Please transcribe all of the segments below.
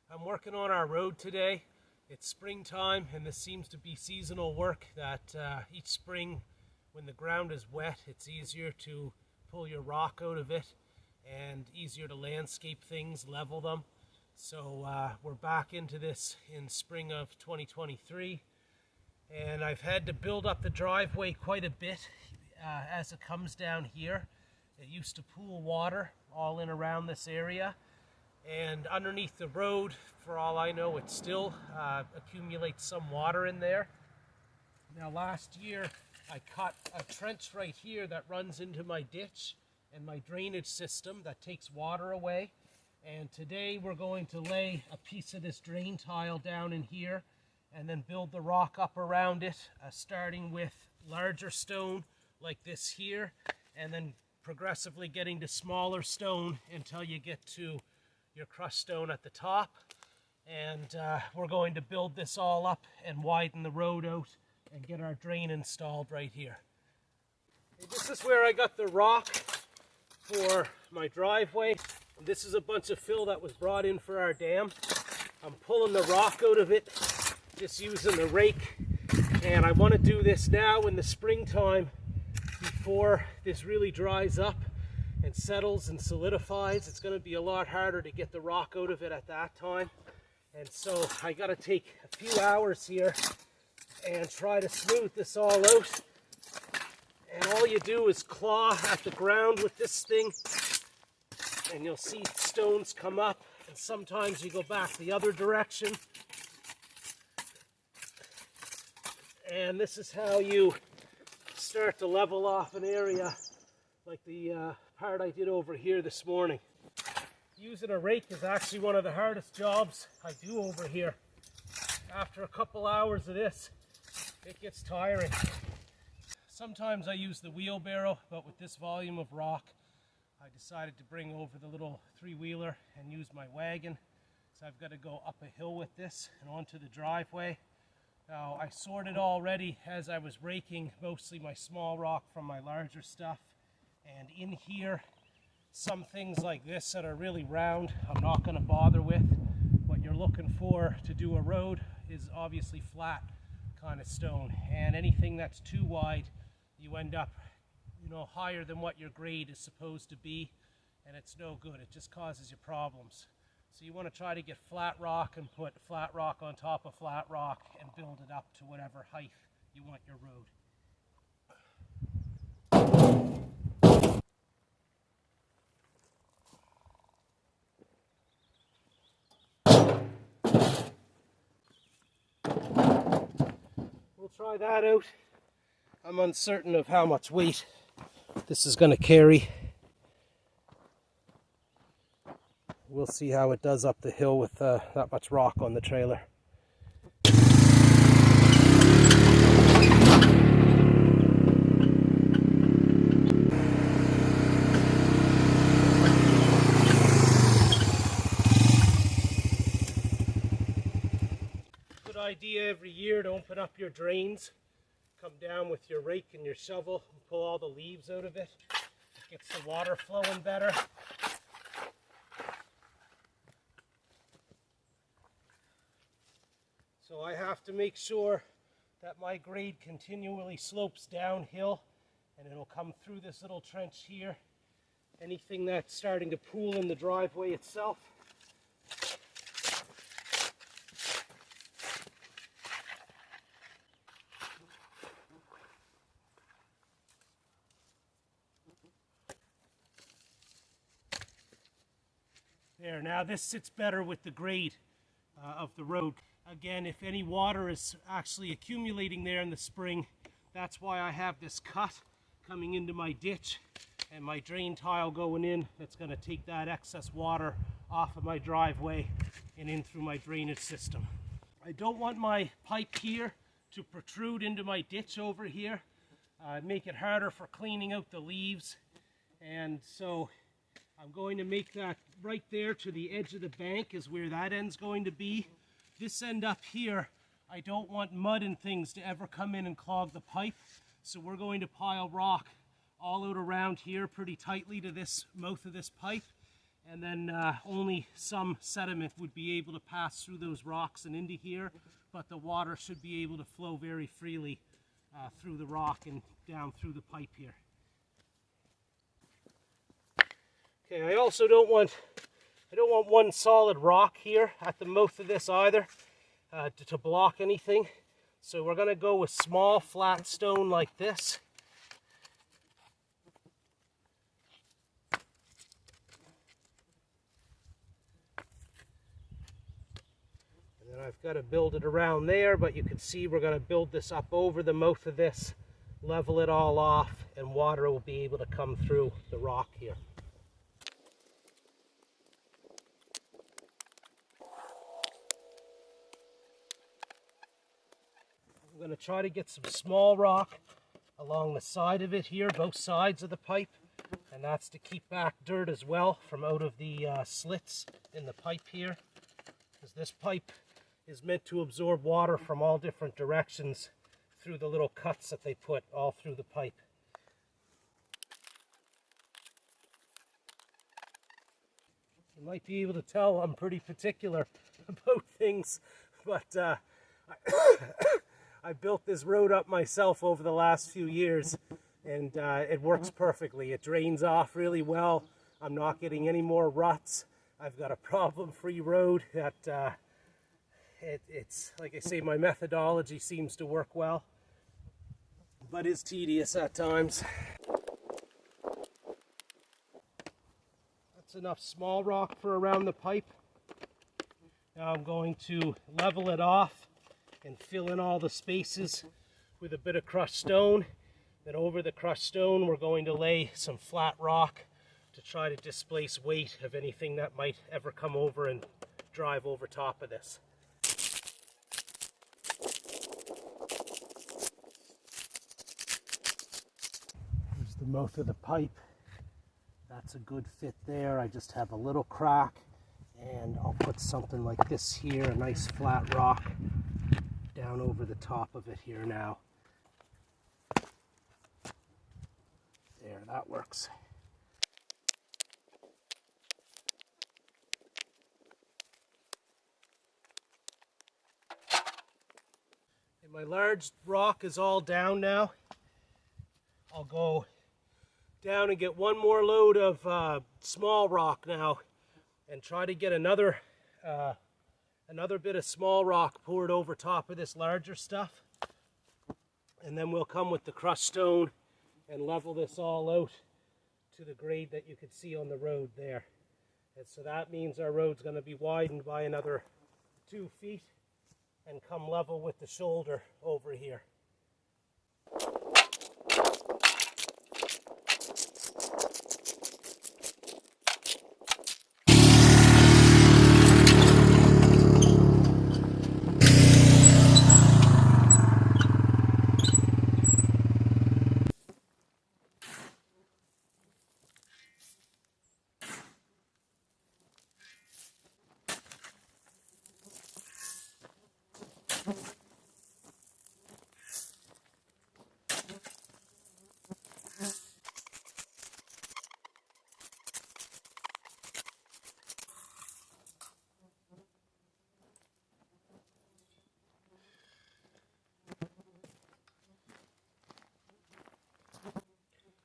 I'm working on our road today. It's springtime and this seems to be seasonal work that each spring when the ground is wet it's easier to pull your rock out of it and easier to landscape things, level them. So we're back into this in spring of 2023 and I've had to build up the driveway quite a bit as it comes down here. It used to pool water all in around this area. And underneath the road, for all I know, it still accumulates some water in there. Now last year, I cut a trench right here that runs into my ditch and my drainage system that takes water away. And today we're going to lay a piece of this drain tile down in here and then build the rock up around it, starting with larger stone like this here, and then progressively getting to smaller stone until you get to your crushed stone at the top. And we're going to build this all up and widen the road out and get our drain installed right here. This is where I got the rock for my driveway. This is a bunch of fill that was brought in for our dam. I'm pulling the rock out of it just using the rake, and I want to do this now in the springtime before this really dries up and settles and solidifies. It's going to be a lot harder to get the rock out of it at that time. And so I got to take a few hours here and try to smooth this all out. And all you do is claw at the ground with this thing and you'll see stones come up, and sometimes you go back the other direction. And this is how you start to level off an area like the part I did over here this morning. Using a rake is actually one of the hardest jobs I do over here. After a couple hours of this, it gets tiring. Sometimes I use the wheelbarrow, but with this volume of rock, I decided to bring over the little three-wheeler and use my wagon. So I've got to go up a hill with this and onto the driveway. Now I sorted already as I was raking mostly my small rock from my larger stuff. And in here, some things like this that are really round, I'm not going to bother with. What you're looking for to do a road is obviously flat kind of stone. And anything that's too wide, you end up, higher than what your grade is supposed to be, and it's no good. It just causes you problems. So you want to try to get flat rock and put flat rock on top of flat rock and build it up to whatever height you want your road. We'll try that out. I'm uncertain of how much weight this is going to carry. We'll see how it does up the hill with that much rock on the trailer. Good idea every year to open up your drains. Come down with your rake and your shovel and pull all the leaves out of it. It gets the water flowing better. So I have to make sure that my grade continually slopes downhill, and it'll come through this little trench here. Anything that's starting to pool in the driveway itself, there, now this sits better with the grade of the road. Again, if any water is actually accumulating there in the spring, that's why I have this cut coming into my ditch and my drain tile going in. That's going to take that excess water off of my driveway and in through my drainage system. I don't want my pipe here to protrude into my ditch over here, make it harder for cleaning out the leaves. And so I'm going to make that right there to the edge of the bank is where that end's going to be. This end up here, I don't want mud and things to ever come in and clog the pipe. So we're going to pile rock all out around here pretty tightly to this mouth of this pipe. and then only some sediment would be able to pass through those rocks and into here, but the water should be able to flow very freely through the rock and down through the pipe here. Okay, I also don't want one solid rock here at the mouth of this either to block anything. So we're going to go with small flat stone like this. And then I've got to build it around there, but you can see we're going to build this up over the mouth of this, level it all off, and water will be able to come through the rock here. I'm going to try to get some small rock along the side of it here, both sides of the pipe, and that's to keep back dirt as well from out of the slits in the pipe here, because this pipe is meant to absorb water from all different directions through the little cuts that they put all through the pipe. You might be able to tell I'm pretty particular about things, but I built this road up myself over the last few years, and it works perfectly. It drains off really well. I'm not getting any more ruts. I've got a problem-free road that it's like I say, my methodology seems to work well, but is tedious at times. That's enough small rock for around the pipe. Now I'm going to level it off and fill in all the spaces with a bit of crushed stone. Then over the crushed stone we're going to lay some flat rock to try to displace weight of anything that might ever come over and drive over top of this. There's the mouth of the pipe. That's a good fit there. I just have a little crack, and I'll put something like this here, a nice flat rock down over the top of it here now. There, that works. And my large rock is all down now. I'll go down and get one more load of small rock now and try to get another bit of small rock poured over top of this larger stuff, and then we'll come with the crushed stone and level this all out to the grade that you can see on the road there. And so that means our road's going to be widened by another 2 feet and come level with the shoulder over here.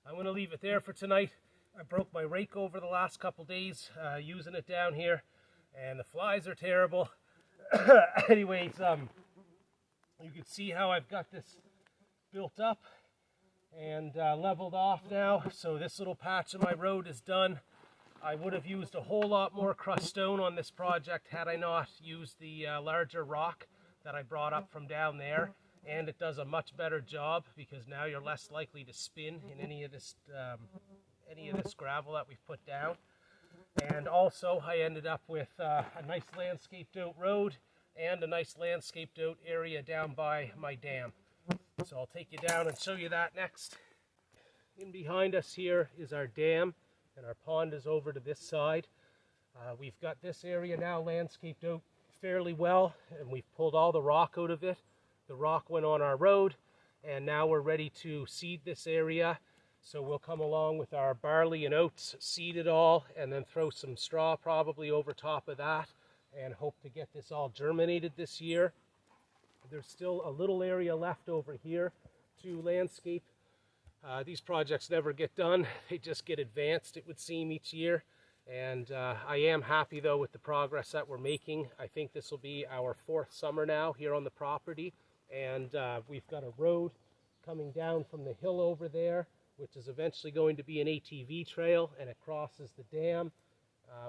I'm going to leave it there for tonight. I broke my rake over the last couple days using it down here, and the flies are terrible. Anyways, you can see how I've got this built up and leveled off now. So this little patch of my road is done. I would have used a whole lot more crushed stone on this project had I not used the larger rock that I brought up from down there. And it does a much better job because now you're less likely to spin in any of this gravel that we've put down. And also I ended up with a nice landscaped out road and a nice landscaped out area down by my dam. So I'll take you down and show you that next. In behind us here is our dam, and our pond is over to this side. We've got this area now landscaped out fairly well, and we've pulled all the rock out of it. The rock went on our road, and now we're ready to seed this area So we'll come along with our barley and oats, seed it all, and then throw some straw probably over top of that, and hope to get this all germinated this year. There's still a little area left over here to landscape. These projects never get done. They just get advanced, it would seem, each year. And I am happy, though, with the progress that we're making. I think this will be our 4th summer now here on the property. And we've got a road coming down from the hill over there, which is eventually going to be an ATV trail, and it crosses the dam.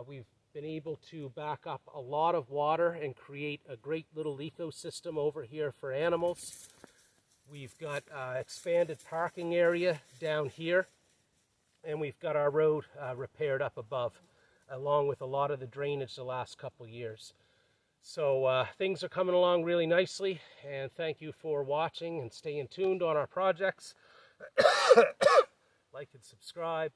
We've been able to back up a lot of water and create a great little ecosystem over here for animals. We've got expanded parking area down here, and we've got our road repaired up above, along with a lot of the drainage the last couple years. So things are coming along really nicely, and thank you for watching and staying tuned on our projects. Like and subscribe.